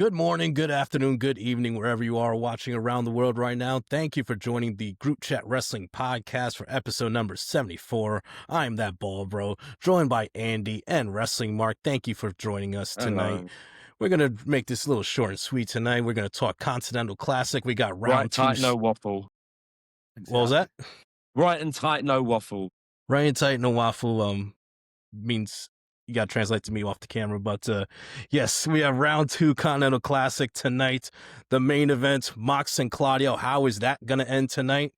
Good morning, good afternoon, good evening, wherever you are watching around the world right now. Thank you for joining the Group Chat Wrestling Podcast for episode number 74. I'm that ball bro, joined by Andy and Wrestling Mark. Thank you for joining us tonight. Hello. We're going to make this a little short and sweet tonight. We're going to talk Continental Classic. We got round Right two. tight, no waffle. What was that? Right and tight, no waffle. Right and tight, no waffle. Means you got to translate to me off the camera, but yes, we have round two Continental Classic tonight. The main event, Mox and Claudio. How is that going to end tonight?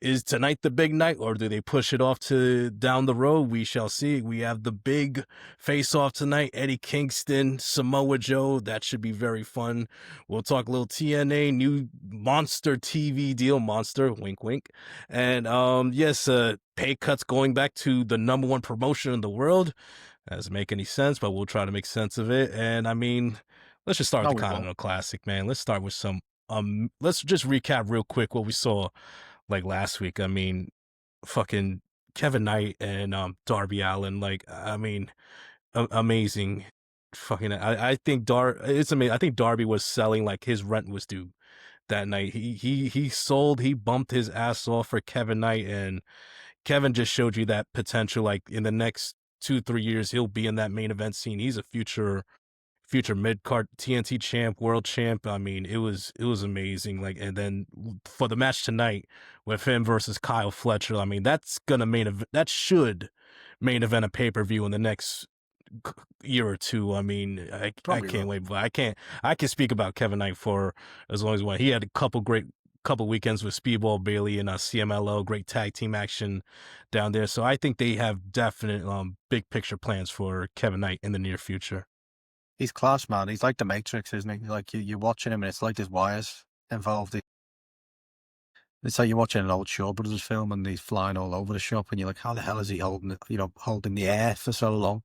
Is tonight the big night, or do they push it off to down the road? We shall see. We have the big face-off tonight, Eddie Kingston, Samoa Joe. That should be very fun. We'll talk a little TNA, new Monster TV deal, Monster, wink, wink. And yes, pay cuts going back to the number one promotion in the world. That doesn't make any sense, but we'll try to make sense of it. And I mean, let's just start with the Continental Classic, man. Let's start with some, let's just recap real quick what we saw like last week. I mean, fucking Kevin Knight and Darby Allin, like, I mean, amazing. Fucking, I think it's amazing. I think Darby was selling like his rent was due that night. He sold, he bumped his ass off for Kevin Knight, and Kevin just showed you that potential. Like in the next 2-3 years, he'll be in that main event scene. He's a future mid-card TNT champ, world champ. I mean, it was amazing. Like, and then for the match tonight with him versus Kyle Fletcher, I mean, that's gonna that should main event a pay-per-view in the next year or two. I mean, I can't wait. But I can speak about Kevin Knight for as long as one. He had a couple weekends with Speedball Bailey and CMLO, great tag team action down there. So I think they have definite big picture plans for Kevin Knight in the near future. He's class, man. He's like the Matrix, isn't he? Like you're watching him and it's like there's wires involved. It's like you're watching an old Shaw Brothers film and he's flying all over the shop and you're like, how the hell is he holding the air for so long?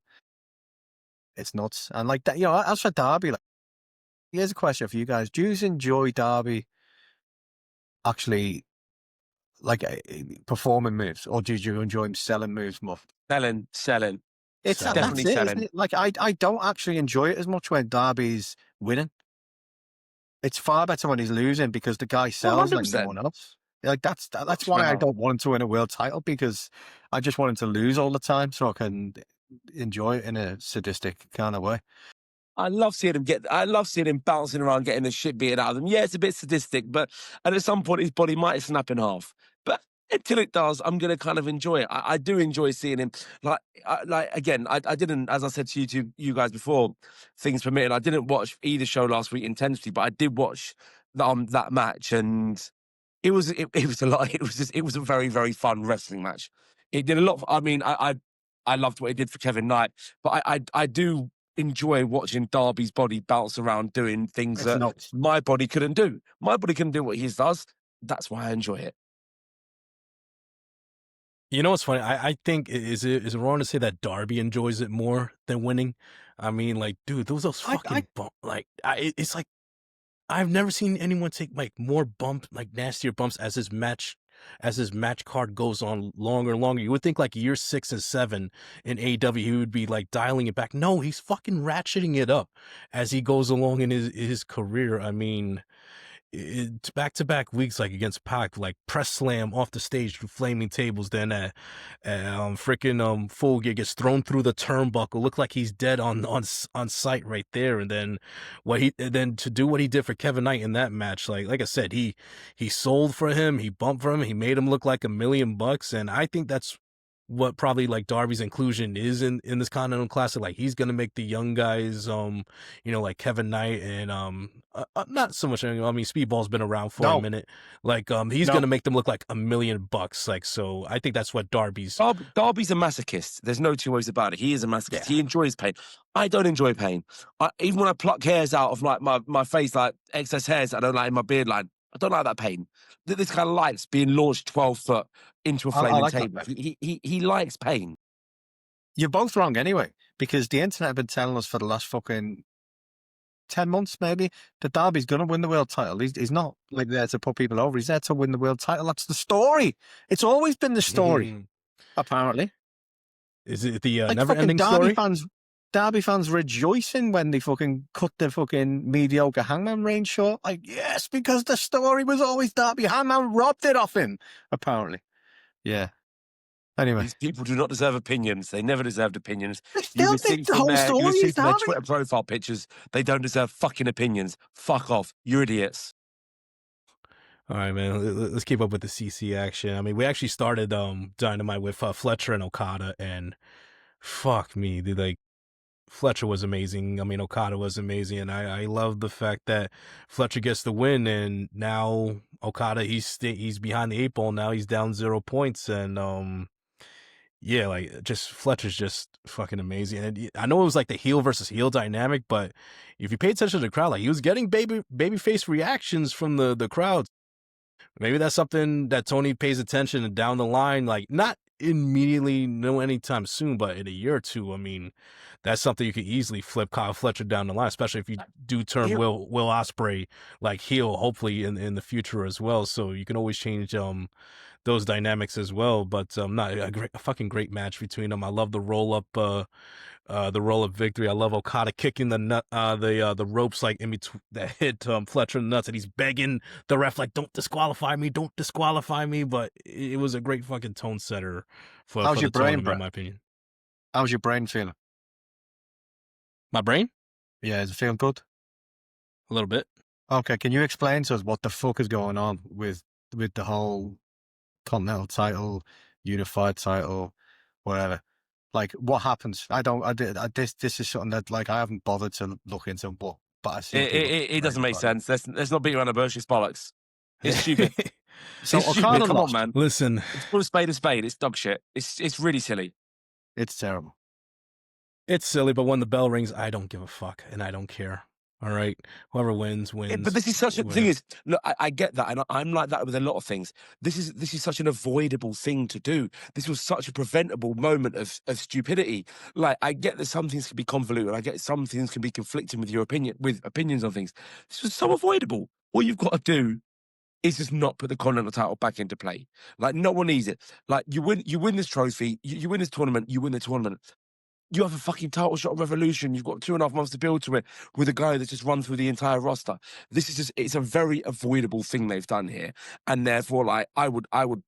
It's nuts. And like that, as for Darby, like, here's a question for you guys. Do you enjoy Darby actually like performing moves, or did you enjoy him selling moves more? Selling. It's definitely selling. Like I don't actually enjoy it as much when Darby's winning. It's far better when he's losing because the guy sells like no one else. Like that's why I don't want him to win a world title, because I just want him to lose all the time so I can enjoy it in a sadistic kind of way. I love seeing him bouncing around, getting the shit beaten out of him. Yeah, it's a bit sadistic, and at some point his body might snap in half. But until it does, I'm going to kind of enjoy it. I do enjoy seeing him. Again, I didn't, as I said to you guys before, things permitted, I didn't watch either show last week intensely, but I did watch that match, and it was a lot. It was a very, very fun wrestling match. It did a lot. I mean, I loved what it did for Kevin Knight, but I do enjoy watching Darby's body bounce around doing things that my body couldn't do. My body couldn't do what his does. That's why I enjoy it. You know what's funny? I think is it wrong to say that Darby enjoys it more than winning? I mean, like, dude, those fucking bumps. Like, it's like I've never seen anyone take like more bumps, like nastier bumps as his match card goes on longer and longer. You would think like year 6 and 7 in AEW, he would be like dialing it back. No, he's fucking ratcheting it up as he goes along in his career. I mean, it's back-to-back weeks, like against Pac, like press slam off the stage through flaming tables. Then freaking Fulgier gets thrown through the turnbuckle, look like he's dead on sight right there. And then to do what he did for Kevin Knight in that match, like I said, he sold for him, he bumped for him, he made him look like $1 million, and I think that's what probably like Darby's inclusion is in this Continental Classic. Like he's gonna make the young guys, like Kevin Knight and not so much. I mean, Speedball's been around for a minute. Like he's gonna make them look like $1 million. Like, so I think that's what Darby's a masochist. There's no two ways about it. He is a masochist. Yeah. He enjoys pain. I don't enjoy pain. Even when I pluck hairs out of like my face, like excess hairs I don't like in my beard line, I don't like that pain. This kind of likes being launched 12 foot into a flaming table. He likes pain. You're both wrong anyway, because the internet have been telling us for the last fucking 10 months maybe that Darby's going to win the world title. He's not like there to put people over. He's there to win the world title. That's the story. It's always been the story, apparently. Is it the like never-ending story? Fans, Darby fans rejoicing when they fucking cut the fucking mediocre Hangman reign short. Like, yes, because the story was always Darby. Hangman robbed it off him, apparently. Yeah. Anyway. These people do not deserve opinions. They never deserved opinions. They You still would see think the from whole their, you would story see is from their Darby. Twitter profile pictures, they don't deserve fucking opinions. Fuck off. You're idiots. All right, man. Let's keep up with the CC action. I mean, we actually started Dynamite with Fletcher and Okada, and fuck me, dude. Like, Fletcher was amazing. I mean, Okada was amazing, and I love the fact that Fletcher gets the win, and now Okada he's behind the 8 ball now. He's down 0 points, and yeah, like just Fletcher's just fucking amazing. And I know it was like the heel versus heel dynamic, but if you pay attention to the crowd, like he was getting babyface reactions from the crowd. Maybe that's something that Tony pays attention to down the line, like not immediately, no anytime soon, but in a year or two. I mean, that's something you could easily flip Kyle Fletcher down the line, especially if you do turn Will Ospreay like heel, hopefully in the future as well. So you can always change those dynamics as well. But not a fucking great match between them. I love the roll up victory. I love Okada kicking the ropes like in between that hit Fletcher in the nuts, and he's begging the ref like, "Don't disqualify me, don't disqualify me." But it was a great fucking tone setter for How's the your brain, tournament, Brett? in my opinion. How's your brain feeling? My brain? Yeah, is it feeling good? A little bit. Okay, can you explain to us what the fuck is going on with the whole Continental title, unified title, whatever? Like, what happens? This is something that like I haven't bothered to look into, but I see It doesn't make sense. Let's not beat around the bush. It's bollocks. It's stupid. So it's Okada stupid. Come lost. on, man. Listen, It's called a spade a spade. It's dog shit. It's really silly. It's terrible. it's silly, but when the bell rings, I don't give a fuck, and I don't care. All right, whoever wins. But this is such a thing. Is look, I get that, and I'm like that with a lot of things. This is such an avoidable thing to do. This was such a preventable moment of stupidity. Like, I get that some things can be convoluted. I get some things can be conflicting with your opinions on things. This was so avoidable. All you've got to do is just not put the Continental title back into play. Like, no one needs it. Like, you win this trophy, you win this tournament, you win the tournament. You have a fucking title shot of Revolution. You've got 2.5 months to build to it with a guy that's just run through the entire roster. This is it's a very avoidable thing they've done here. And therefore, like, I would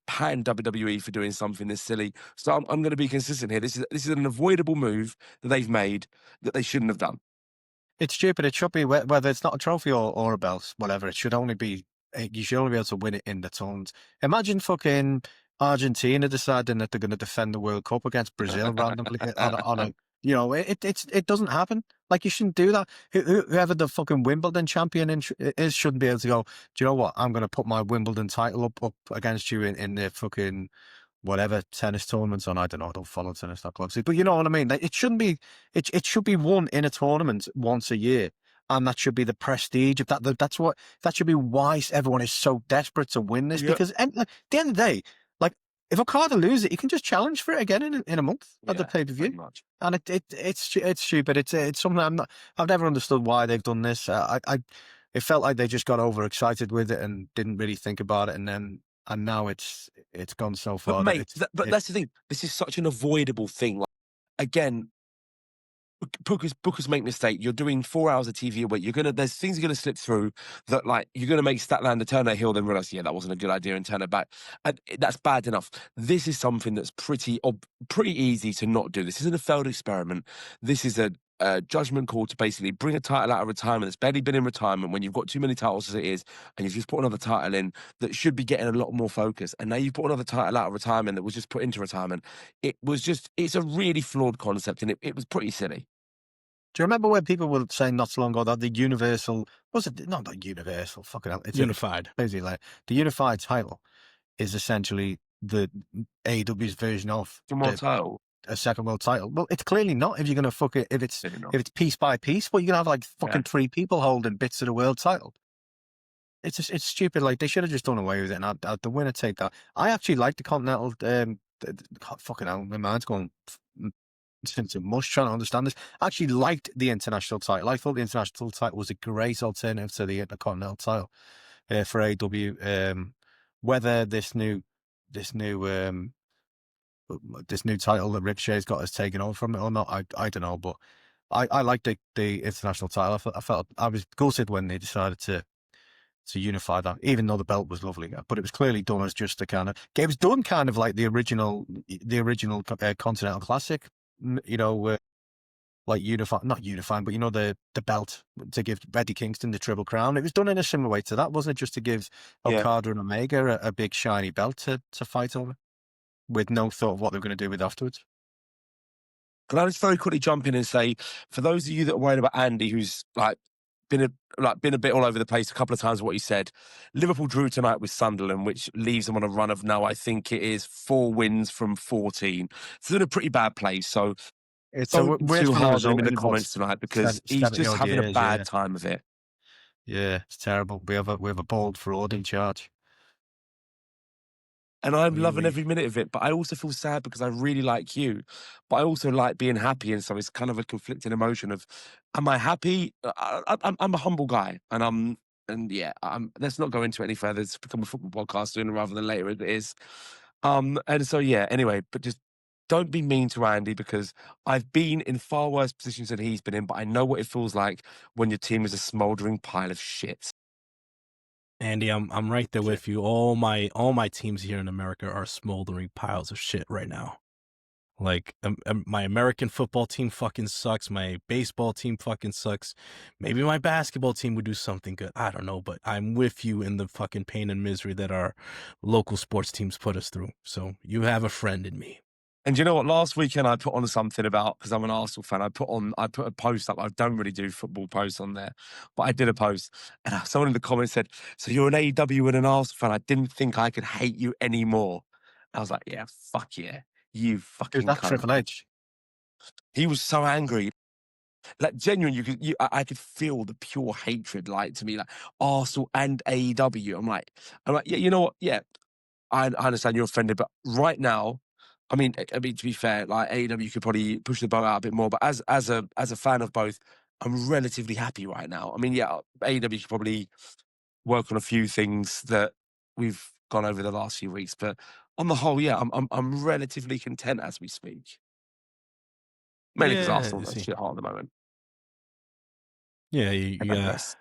pan WWE for doing something this silly. So I'm going to be consistent here. This is an avoidable move that they've made that they shouldn't have done. It's stupid. It should be, whether it's not a trophy or a belt, whatever, it should only be, you should only be able to win it in the tournament. Imagine fucking Argentina deciding that they're going to defend the World Cup against Brazil randomly on a, you know, it doesn't happen. Like, you shouldn't do that. Whoever the fucking Wimbledon champion is shouldn't be able to go, do you know what? I'm going to put my Wimbledon title up against you in the fucking whatever tennis tournaments on. I don't know. I don't follow tennis that closely, but you know what I mean. Like, it shouldn't be. It should be won in a tournament once a year. And that should be the prestige of that. That should be why everyone is so desperate to win this. Because at the end of the day, like, if Okada loses it, you can just challenge for it again in a month at the pay per view. And it's stupid. It's something I've never understood why they've done this. It felt like they just got overexcited with it and didn't really think about it, and now it's gone so far. But mate, that's the thing. This is such an avoidable thing. Like, again, bookers make mistake. You're doing 4 hours of TV a week. There's things you're gonna slip through that, like, you're gonna make Statlander turn that heel, then realize, yeah, that wasn't a good idea, and turn it back. And that's bad enough. This is something that's pretty easy to not do. This isn't a failed experiment. This is a judgment call to basically bring a title out of retirement that's barely been in retirement when you've got too many titles as it is, and you've just put another title in that should be getting a lot more focus. And now you've put another title out of retirement that was just put into retirement. It's a really flawed concept, and it was pretty silly. Do you remember when people were saying not so long ago that the Universal, was it not like Universal, fucking hell, it's unified. Basically, like, the unified title is essentially the AEW's version of title. A second world title. Well, it's clearly not. If you're gonna fuck it, if it's piece by piece, well, you're gonna have like fucking 3 people holding bits of the world title. It's stupid. Like, they should have just done away with it and had the winner take that. I actually like the Continental. Fucking hell, my mind's going since mush trying to understand this. I actually liked the international title. I thought the international title was a great alternative to the Intercontinental title for AEW. Whether this new title that Ricochet's got is taken over from it or not, I don't know. But I liked the international title. I felt I was gutted when they decided to unify that, even though the belt was lovely. But it was clearly done as just a kind of. It was done kind of like the original Continental Classic. You know, like not unifying, but you know the belt to give Eddie Kingston the Triple Crown. It was done in a similar way to that, wasn't it? Just to give Yeah. Okada and Omega a big shiny belt to fight over, with no thought of what they're going to do with afterwards. Can I just very quickly jump in and say, for those of you that are worried about Andy, who's been a bit all over the place a couple of times, what he said, Liverpool drew tonight with Sunderland, which leaves them on a run of now, I think it is 4 wins from 14. So they're in a pretty bad place. So It's don't a be too hard on him in the what, comments tonight, because he's 70 just odd having a years, bad time of it. Yeah, it's terrible. We have a bald fraud in charge. And I'm loving Really. every minute of it, but I also feel sad because I really like you, but I also like being happy, and so it's kind of a conflicting emotion of, am I happy? I'm a humble guy, and let's not go into it any further. It's become a football podcast sooner rather than later. It is, and so yeah. Anyway, but just don't be mean to Andy, because I've been in far worse positions than he's been in, but I know what it feels like when your team is a smouldering pile of shit. Andy, I'm right there with you. All my teams here in America are smoldering piles of shit right now. Like, my American football team fucking sucks. My baseball team fucking sucks. Maybe my basketball team would do something good. I don't know, but I'm with you in the fucking pain and misery that our local sports teams put us through. So you have a friend in me. And you know what? Last weekend I put on something about, because I'm an Arsenal fan. I put a post up. I don't really do football posts on there, but I did a post, and someone in the comments said, "So you're an AEW and an Arsenal fan? I didn't think I could hate you anymore." I was like, "Yeah, fuck yeah, you fucking That cunt." Triple H. He was so angry, like genuine. I could feel the pure hatred, like, to me, like Arsenal and AEW. I'm like, yeah, you know what? Yeah, I understand you're offended, but right now, I mean, to be fair, like AEW could probably push the boat out a bit more, but as a fan of both, I'm relatively happy right now. I mean, yeah, AEW could probably work on a few things that we've gone over the last few weeks, but on the whole, yeah, I'm relatively content as we speak. Mainly because Yeah, Arsenal are shit hot at the moment. Yeah, you digress.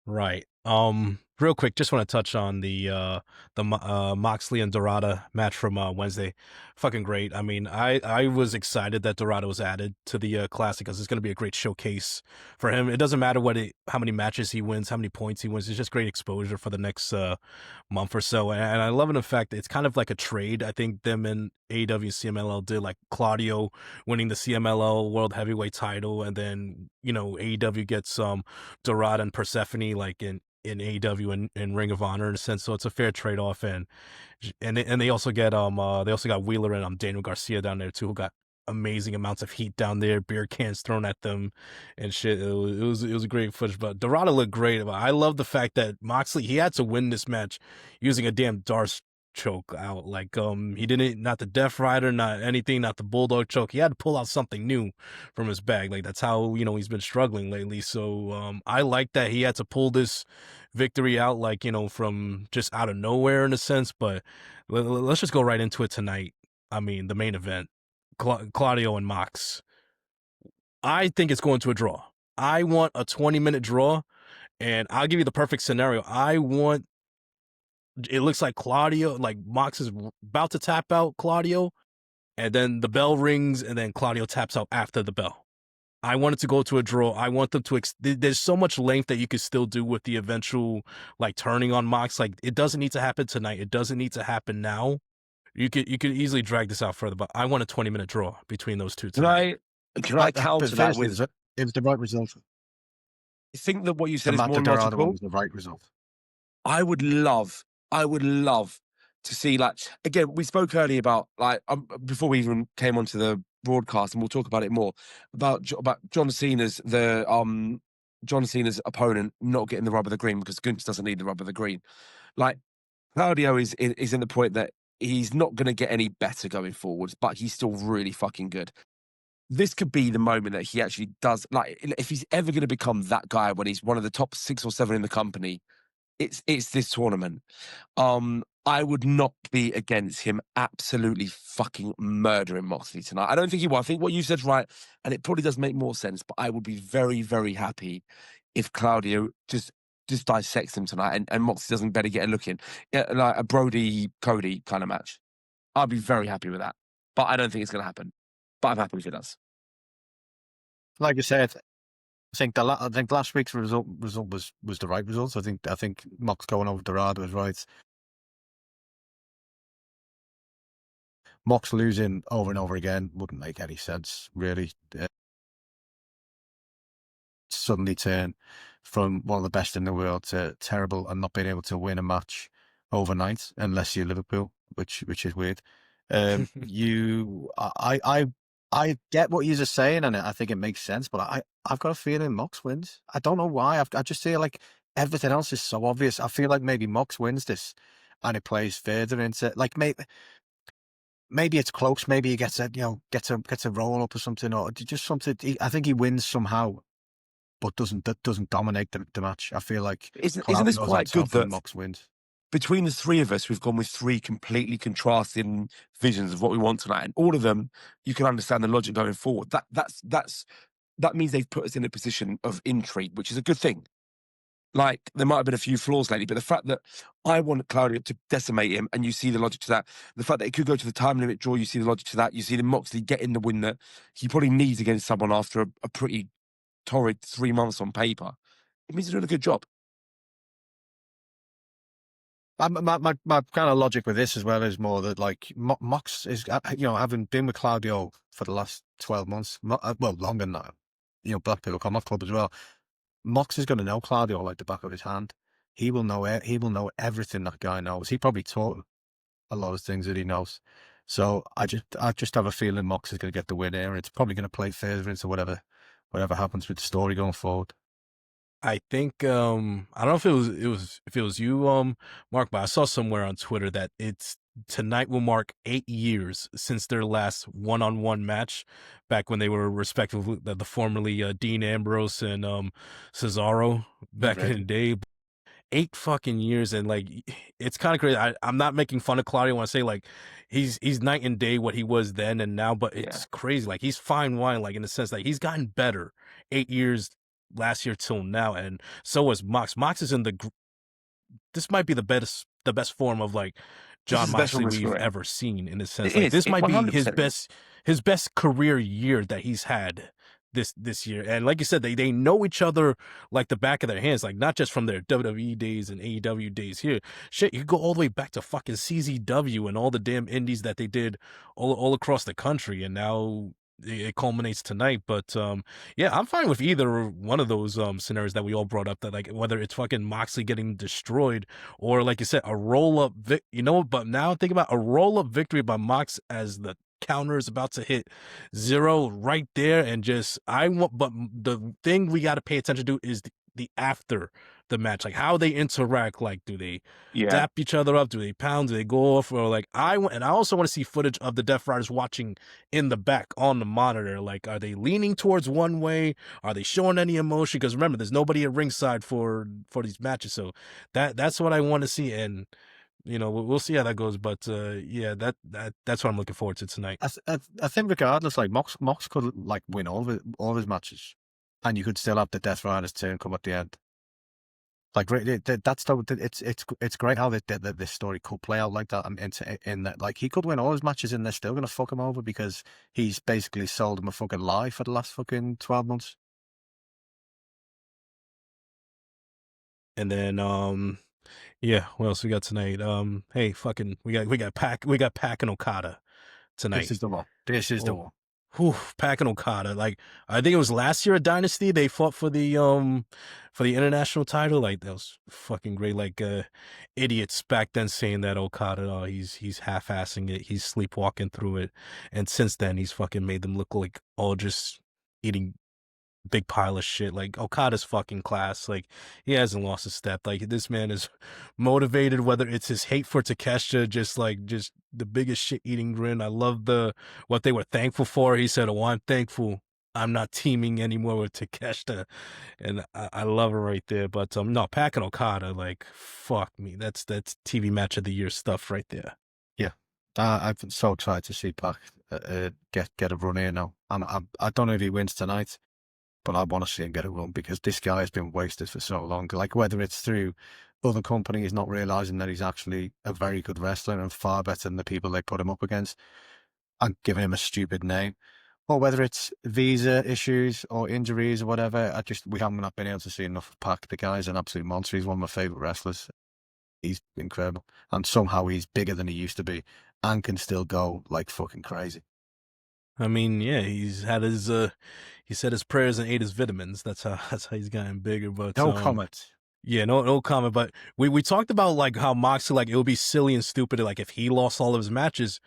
Right. Real quick, just want to touch on the Moxley and Dorada match from Wednesday. Fucking great. I mean, I was excited that Dorada was added to the Classic, because it's going to be a great showcase for him. It doesn't matter how many matches he wins, how many points he wins. It's just great exposure for the next month or so. And I love it, in fact, it's kind of like a trade. I think them and AEW CMLL did, like Claudio winning the CMLL World Heavyweight title, and then, you know, AEW gets Dorada and Persephone, like in AEW and Ring of Honor, in a sense. So it's a fair trade off, and they also get Wheeler and Daniel Garcia down there too, who got amazing amounts of heat down there, beer cans thrown at them and shit. It was a great footage, but Dorada looked great. I love the fact that Moxley, he had to win this match using a damn Darce choke out. Like, he didn't, not the Death Rider, not anything, not the Bulldog choke. He had to pull out something new from his bag. Like, that's how, you know, he's been struggling lately. So I like that he had to pull this victory out, like, you know, from just out of nowhere, in a sense. But let's just go right into it tonight. I mean, the main event, Claudio and Mox. I think it's going to a draw. I want a 20-minute draw, and I'll give you the perfect scenario. It looks like Claudio, like Mox is about to tap out Claudio, and then the bell rings, and then Claudio taps out after the bell. I want it to go to a draw. I want them to, there's so much length that you could still do with the eventual, like, turning on Mox. Like, it doesn't need to happen tonight. It doesn't need to happen now. You could easily drag this out further, but I want a 20-minute draw between those two tonight. Can I counter that with, it was the right result. I think that what you said The is more Dorada logical. one was the right result. I would love to see, like, again, we spoke earlier about, like, before we even came onto the broadcast, and we'll talk about it more, about John Cena's opponent not getting the rub of the green, because Gunther doesn't need the rub of the green. Like, Claudio is in the point that he's not going to get any better going forward, but he's still really fucking good. This could be the moment that he actually does, like, if he's ever going to become that guy when he's one of the top 6 or 7 in the company, it's this tournament. I would not be against him absolutely fucking murdering Moxley tonight. I don't think he will. I think what you said's right, and it probably does make more sense, but I would be very, very happy if Claudio just dissects him tonight and Moxley doesn't better get a look in. Yeah, like a Brody-Cody kind of match. I'd be very happy with that. But I don't think it's going to happen. But I'm happy if it does. Like I said, I think last week's result was the right result. I think Mox going over Dorado was right. Mox losing over and over again wouldn't make any sense, really. Suddenly turn from one of the best in the world to terrible and not being able to win a match overnight, unless you're Liverpool, which is weird. I get what you're saying, and I think it makes sense, but I've got a feeling Mox wins. I don't know why. I just feel like everything else is so obvious. I feel like maybe Mox wins this, and it plays further into like maybe it's close. Maybe he gets a roll up or something, or just something. I think he wins somehow, but doesn't dominate the match. I feel like isn't this quite good that Mox wins? Between the three of us, we've gone with three completely contrasting visions of what we want tonight, and all of them, you can understand the logic going forward. That means they've put us in a position of intrigue, which is a good thing. Like, there might have been a few flaws lately, but the fact that I want Claudio to decimate him, and you see the logic to that. The fact that it could go to the time limit draw, you see the logic to that. You see the Moxley getting the win that he probably needs against someone after a pretty torrid 3 months on paper. It means he's doing a good job. My kind of logic with this as well is more that like Mox is, having been with Claudio for the last 12 months, well, longer than that, Black People Combat Club as well. Mox is going to know Claudio like the back of his hand. He will know it. He will know everything that guy knows. He probably taught him a lot of things that he knows. So I just have a feeling Mox is going to get the win here, and it's probably going to play further into whatever happens with the story going forward. I think I don't know if it was you, Mark, but I saw somewhere on Twitter that tonight will mark 8 years since their last one-on-one match, back when they were respectively the formerly Dean Ambrose and Cesaro back in the day. 8 fucking years, and like, it's kind of crazy. I'm not making fun of Claudio when I say like he's night and day what he was then and now, but it's crazy. Like, he's fine wine, like, in the sense that he's gotten better 8 years last year till now, and so is Mox. Mox is in this might be the best form of like John Moxley we've ever seen, in a sense. Like, this might be his best career year that he's had this year. And like you said, they know each other like the back of their hands, like not just from their WWE days and AEW days here. Shit, you could go all the way back to fucking CZW and all the damn indies that they did all across the country, and now it culminates tonight. But yeah, I'm fine with either one of those scenarios that we all brought up, that like whether it's fucking Moxley getting destroyed or, like you said, a roll-up but now think about a roll-up victory by Mox as the counter is about to hit 0 right there, and but the thing we got to pay attention to is the after the match, like how they interact. Like, do they dap each other up? Do they pound? Do they go off? Or like, I also want to see footage of the Death Riders watching in the back on the monitor. Like, are they leaning towards one way? Are they showing any emotion? Because remember, there's nobody at ringside for these matches, so that's what I want to see. And we'll see how that goes, but yeah, that's what I'm looking forward to tonight. I think regardless, like Mox could like win all of his matches, and you could still have the Death Riders turn come at the end. Like, it's great how this story could play out like that, and in that, like, he could win all his matches and they're still gonna fuck him over because he's basically sold him a fucking lie for the last fucking 12 months. And then yeah, what else we got tonight? Hey, fucking, we got Pac and Okada tonight. This is the one. Whew, Pac and Okada. Like, I think it was last year at Dynasty they fought for the international title. Like, that was fucking great. Like, idiots back then saying that Okada, he's half-assing it, he's sleepwalking through it, and since then he's fucking made them look like all just eating big pile of shit. Like, Okada's fucking class. Like, he hasn't lost a step. Like, this man is motivated, whether it's his hate for Takeshita, just the biggest shit eating grin. I love what they were thankful for. He said, "Oh, I'm thankful I'm not teaming anymore with Takeshita, and I love her right there. But no, Pac and Okada, like fuck me, that's TV match of the year stuff right there. Yeah, I'm so excited to see Pac get a run here now. I don't know if he wins tonight, but I want to see him get a run because this guy has been wasted for so long. Like whether it's through other companies not realizing that he's actually a very good wrestler and far better than the people they put him up against, and giving him a stupid name, or whether it's visa issues or injuries or whatever. We haven't not been able to see enough of Pac. The guy's an absolute monster. He's one of my favorite wrestlers. He's incredible, and somehow he's bigger than he used to be, and can still go like fucking crazy. I mean, yeah, he's had his he said his prayers and ate his vitamins. That's how he's gotten bigger. But No comment. Yeah, no comment. But we talked about like how Moxley, like it would be silly and stupid like if he lost all of his matches.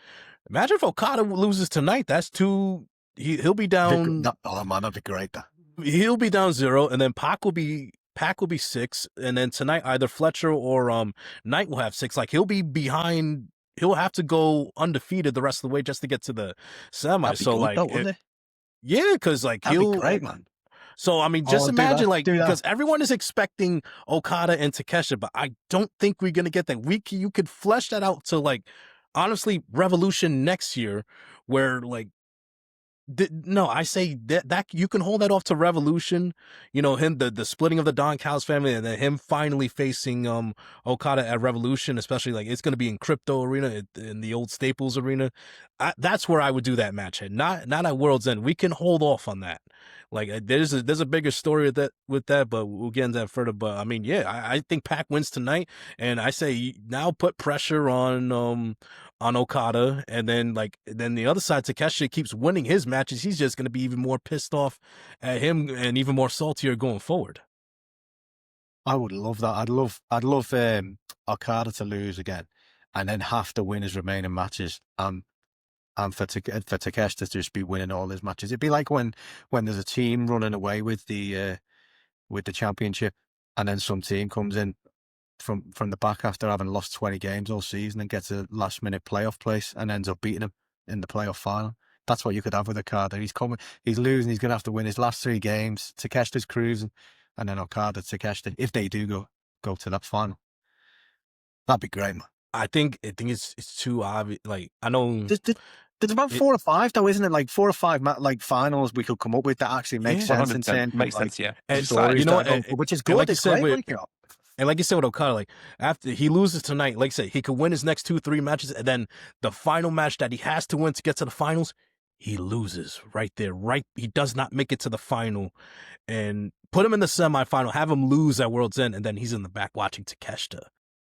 Imagine if Okada loses tonight. That's two. He'll be down. Oh man, that'd be great. He'll be down 0, and then Pac will be 6, and then tonight either Fletcher or Knight will have 6. Like he'll be behind. He'll have to go undefeated the rest of the way just to get to the semi. That'd be So good, like, though, wouldn't it? Yeah, because like That'd he'll be great, man. So I mean, just do imagine that, like do that. because everyone is expecting Okada and Takeshita, but I don't think we're gonna get that. You could flesh that out to like honestly Revolution next year, where like no, I say that you can hold that off to Revolution, you know, him the splitting of the Don Callis family, and then him finally facing Okada at Revolution, especially like it's going to be in Crypto Arena, in the old Staples Arena. That's where I would do that match. Not at World's End. We can hold off on that. Like there's a bigger story with that, but we'll get into that further. But I mean, yeah, I think Pac wins tonight, and I say now put pressure on Okada, and then the other side, Takeshi keeps winning his matches. He's just going to be even more pissed off at him and even more saltier going forward. I would love that. I'd love Okada to lose again, and then have to win his remaining matches. And for Takeshi to just be winning all his matches. It'd be like when there's a team running away with the championship, and then some team comes in from the back after having lost 20 games all season and gets a last minute playoff place and ends up beating him in the playoff final. That's what you could have with Okada. He's losing, he's gonna have to win his last 3 games. Takeshi's cruising, and then Okada, Takeshi, if they do go to that final. That'd be great, man. I think it's too obvious. Like I know there's about 4 or 5 though, isn't it? Like 4 or 5 like finals we could come up with that actually makes sense in terms makes of, sense, yeah. And stories, you know, which is good. Like you it's said, great, and like you said with Okada, like after he loses tonight, like I said, he could win his next 2-3 matches, and then the final match that he has to win to get to the finals, he loses right there. He does not make it to the final, and put him in the semifinal, have him lose at World's End, and then he's in the back watching Takeshita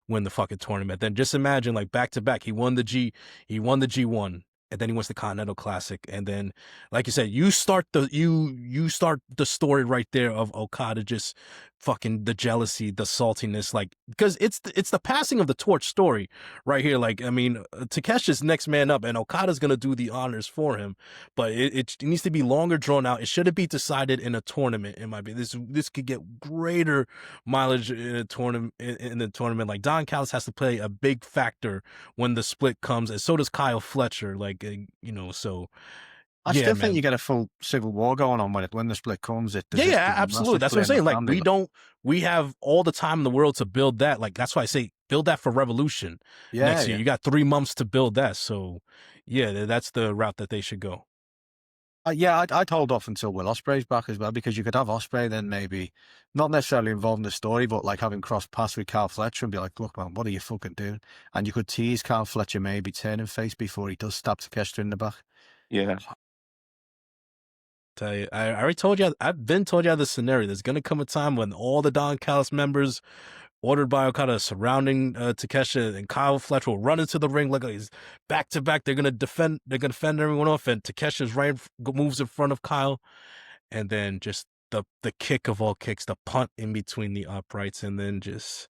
win the fucking tournament. Then just imagine like back to back, he won the G1. And then he wins the Continental Classic, and then, like you said, you start the story right there of Okada just fucking the jealousy, the saltiness, like because it's the passing of the torch story right here. Like I mean, Takeshi's next man up, and Okada's gonna do the honors for him, but it needs to be longer drawn out. It shouldn't be decided in a tournament. It might be this could get greater mileage in a tournament. In the tournament, like Don Callis has to play a big factor when the split comes, and so does Kyle Fletcher. Like you know, so I still think you get a full civil war going on when the split comes. Absolutely. That's what I'm saying. Like we have all the time in the world to build that. Like that's why I say build that for Revolution next year. You got 3 months to build that. So yeah, that's the route that they should go. I'd hold off until Will Ospreay's back as well, because you could have Ospreay then maybe not necessarily involved in the story, but like having crossed paths with Kyle Fletcher and be like, look man, what are you fucking doing? And you could tease Kyle Fletcher maybe turning face before he does stab Takeshi in the back. Yeah. Tell you, I already told you. I've been told you the scenario. There's gonna come a time when all the Don Callis members, ordered by Okada, surrounding Takeshi, and Kyle Fletcher will run into the ring like he's back to back. They're gonna defend everyone off, and Takeshi's moves in front of Kyle, and then just the kick of all kicks, the punt in between the uprights, and then just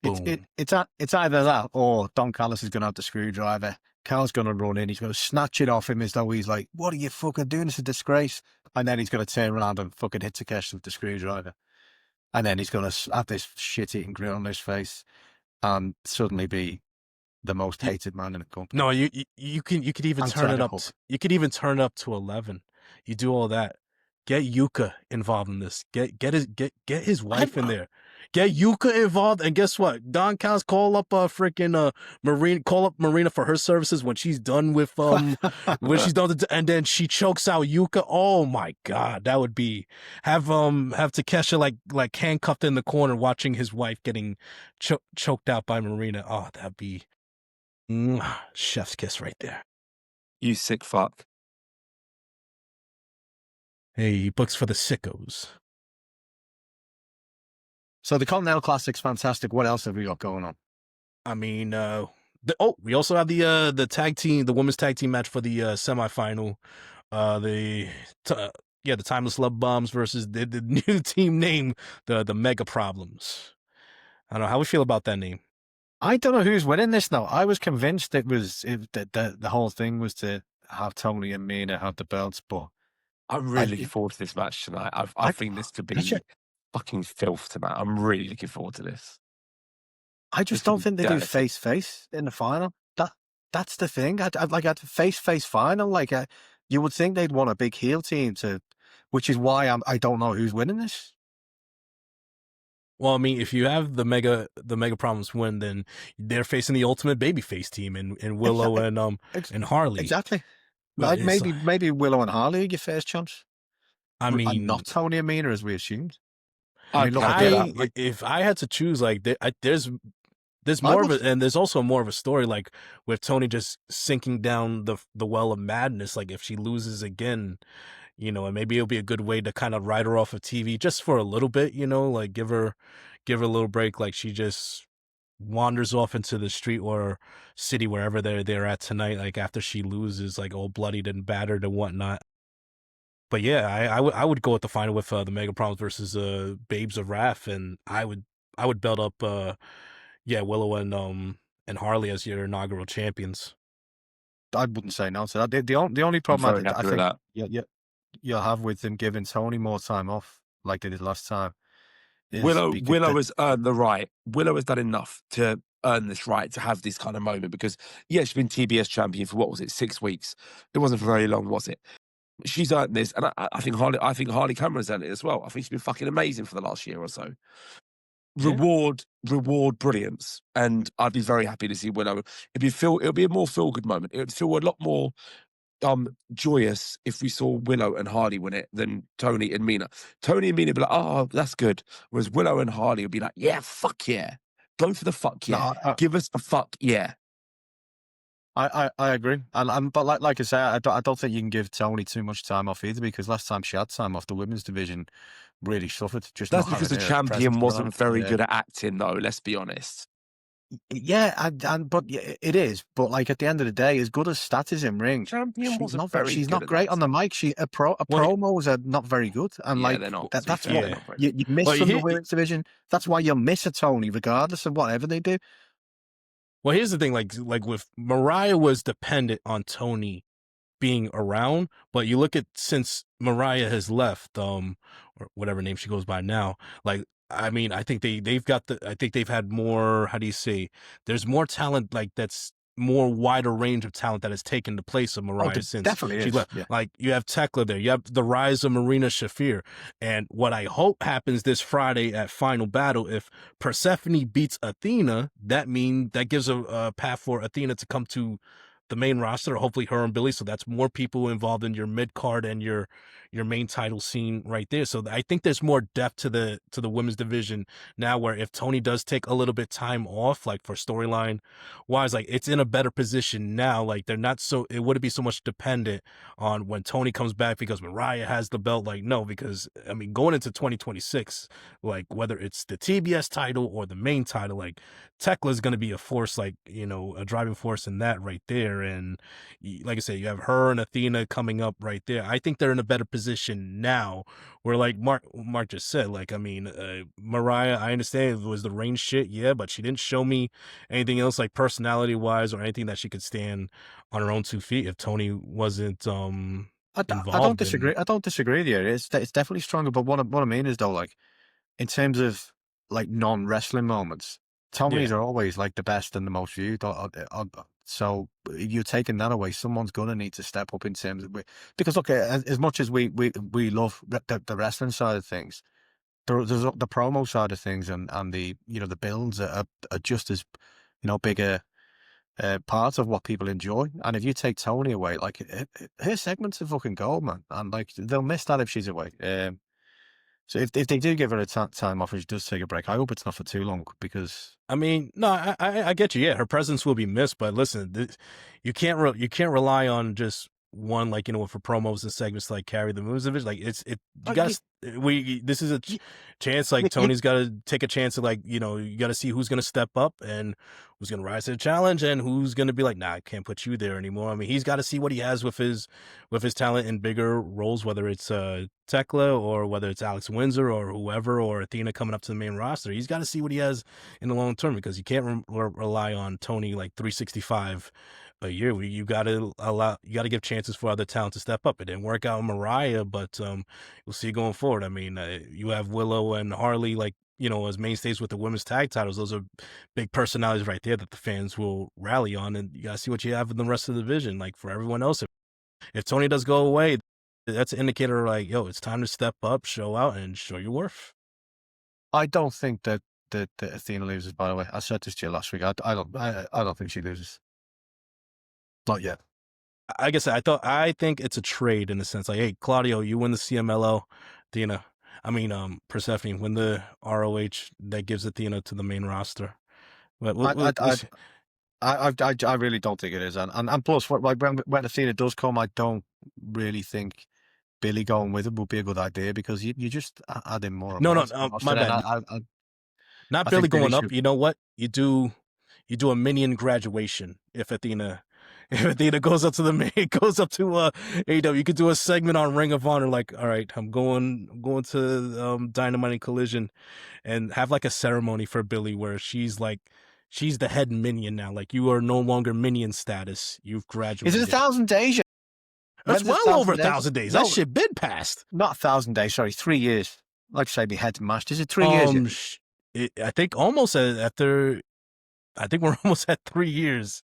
boom. It's either that or Don Callis is gonna have the screwdriver. Kyle's going to run in. He's going to snatch it off him as though he's like, what are you fucking doing? It's a disgrace. And then he's going to turn around and fucking hit Takeshi with the screwdriver. And then he's going to have this shit-eating grin on his face and suddenly be the most hated man in the company. No, you could even turn it up. You could even turn it up to 11. You do all that. Get Yuka involved in this. Get his wife in there. Get Yuka involved, and guess what? Don Callis call up Marina. Call up Marina for her services when she's done with when she's done, and then she chokes out Yuka. Oh my god, that would be have Takesha like handcuffed in the corner watching his wife getting choked out by Marina. Oh, that'd be chef's kiss right there. You sick fuck. Hey, books for the sickos. So the Continental Classic's fantastic. What else have we got going on? I mean, we also have the tag team, the women's tag team match for the semifinal. The Timeless Love Bombs versus the new team name, the Mega Problems. I don't know how we feel about that name. I don't know who's winning this now. I was convinced that the whole thing was to have Toni and Mina have the belts, but I'm really looking forward to this match tonight. I think this could be fucking filth tonight. I'm really looking forward to this. I just don't think they do face in the final. That's the thing. I'd like a face final. Like you would think they'd want a big heel team which is why I don't know who's winning this. Well, I mean, if you have the Mega Problems win, then they're facing the ultimate babyface team in Willow and Harley. Exactly. Like maybe Willow and Harley are your first chance. I mean, and not Toni and Mina as we assumed. If I had to choose, like there's more of it, and there's also more of a story, like with Toni just sinking down the well of madness. Like if she loses again, and maybe it'll be a good way to kind of write her off of TV just for a little bit, like give her a little break. Like she just wanders off into the street or city, wherever they're at tonight, like after she loses, like all bloodied and battered and whatnot. But yeah, I would go with the final with the Mega Problems versus Babes of Wrath, and I would belt up Willow and Harley as your inaugural champions. I wouldn't say no to that. The only problem I think you'll have with them giving Toni more time off like they did last time. Willow has earned the right. Willow has done enough to earn this right to have this kind of moment because, she's been TBS champion for, what was it, 6 weeks? It wasn't for very long, was it? She's earned this, and I think Harley Cameron's earned it as well. I think she's been fucking amazing for the last year or so. Reward brilliance, and I'd be very happy to see Willow. It'll be a more feel-good moment. It would feel a lot more joyous if we saw Willow and Harley win it than Toni and Mina. Toni and Mina would be like, oh, that's good. Whereas Willow and Harley would be like, yeah, fuck yeah. Go for the fuck yeah. Give us a fuck yeah. I agree. But like I say, I don't think you can give Toni too much time off either, because last time she had time off, the women's division really suffered. That's because the champion wasn't very good at acting, though, let's be honest. Yeah, but it is. But like at the end of the day, as good as stat is in ring, she's not great on the mic. Promos are not very good, and they're not. That's what you miss from the women's division. That's why you'll miss a Toni, regardless of whatever they do. Well, here's the thing: like with Mariah was dependent on Toni being around, but you look at since Mariah has left, or whatever name she goes by now, like. I mean, I think they've had more, how do you say, there's more talent, like that's more wider range of talent that has taken the place of Mariah since she left. Yeah. Like you have Tekla there, you have the rise of Marina Shafir, and what I hope happens this Friday at Final Battle, if Persephone beats Athena, that gives a path for Athena to come to the main roster, hopefully her and Billy. So that's more people involved in your mid card and your main title scene right there. So I think there's more depth to the women's division now, where if Toni does take a little bit time off, like for storyline wise, like it's in a better position now. Like it wouldn't be so much dependent on when Toni comes back because Mariah has the belt. Like no, because I mean going into 2026, like whether it's the TBS title or the main title, like Tekla is going to be a force, like a driving force in that right there. And like I said, you have her and Athena coming up right there. I think they're in a better position now, where like Mark just said, like I mean, Mariah, I understand it was the rain shit, but she didn't show me anything else like personality wise or anything that she could stand on her own 2 feet if Toni wasn't involved. I don't disagree. I don't disagree with you. It's definitely stronger. But what I mean is though, like in terms of like non-wrestling moments, Tony's are always like the best and the most viewed. So you're taking that away. Someone's going to need to step up in terms of because look, as much as we love the wrestling side of things, there's the promo side of things and the the builds are just as bigger part of what people enjoy. And if you take Toni away, like her segments are fucking gold, man, and like they'll miss that if she's away. So if they do give her a time off and she does take a break, I hope it's not for too long because I mean, no, I get you. Yeah, her presence will be missed, but listen, you can't rely on just one, like, for promos and segments to, like, carry the moves of it. Like, you got this is a chance, like, Tony's got to take a chance of, like, you got to see who's going to step up and who's going to rise to the challenge and who's going to be like, nah, I can't put you there anymore. I mean, he's got to see what he has with his talent in bigger roles, whether it's Tekla or whether it's Alex Windsor or whoever, or Athena coming up to the main roster. He's got to see what he has in the long term, because you can't rely on Tony like 365 a year. You got to give chances for other talent to step up. It didn't work out with Mariah, but you'll see going forward. I mean, you have Willow and Harley, like, as mainstays with the women's tag titles. Those are big personalities right there that the fans will rally on, and you got to see what you have in the rest of the division. Like, for everyone else, if Tony does go away, that's an indicator, like, yo, it's time to step up, show out, and show your worth. I don't think that Athena loses, by the way. I said this to you last week. I don't think she loses. Not yet. Like I said, I think it's a trade in the sense, like, hey, Claudio, you win the CMLL, Athena. I mean, Persephone win the ROH. That gives Athena to the main roster. But I really don't think it is, and plus, when Athena does come, I don't really think Billy going with it would be a good idea, because you just add in more. No, my bad. Not Billy going up. You know what? You do a minion graduation if Athena goes up to AEW. You could do a segment on Ring of Honor, like, all right, I'm going to Dynamite and Collision, and have like a ceremony for Billy where she's the head minion now. Like, you are no longer minion status. You've graduated. Is it 1,000 days? That's well over 1,000 days. That shit been passed. Not 1,000 days. Sorry, 3 years. Like to say, my head's mashed. Is it 3 years? I think almost after. I think we're almost at 3 years.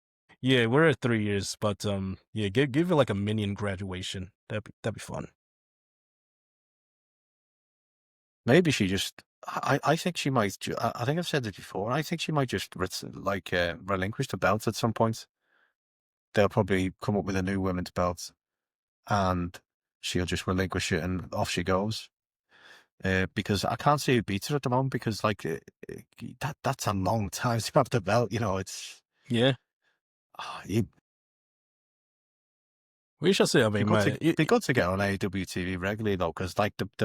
Yeah, we're at 3 years, but yeah, give it like a minion graduation. That'd be fun. Maybe she just. I think she might. I think I've said it before. I think she might just relinquish the belt at some point. They'll probably come up with a new women's belt, and she'll just relinquish it, and off she goes. Because I can't see who beats her at the moment, because like that's a long time to have the belt. It's yeah. We shall see. I mean, they got to get on AEW TV regularly though, because like the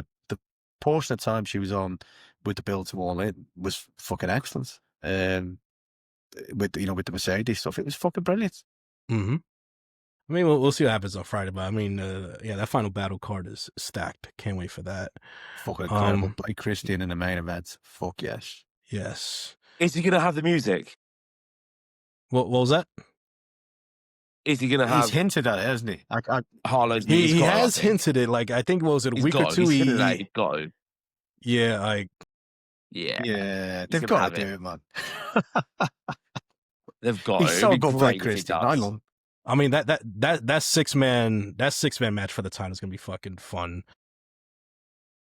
portion of time she was on with the build to All In was fucking excellent. With the Mercedes stuff, it was fucking brilliant. Mm-hmm. I mean, we'll see what happens on Friday, but I mean, yeah, that final battle card is stacked. Can't wait for that. Fucking incredible. Blake Christian in the main event. Fuck yes. Yes. Is he gonna have the music? What was that? Is he gonna have? He's hinted at it, hasn't he? Harlow's. He has hinted it. Like, I think it was a week or two. He's got to. Yeah, like. Yeah, they've got to do it, man. They've got. He's so good, Blake Christian. I know. I mean, that six-man match for the title is gonna be fucking fun.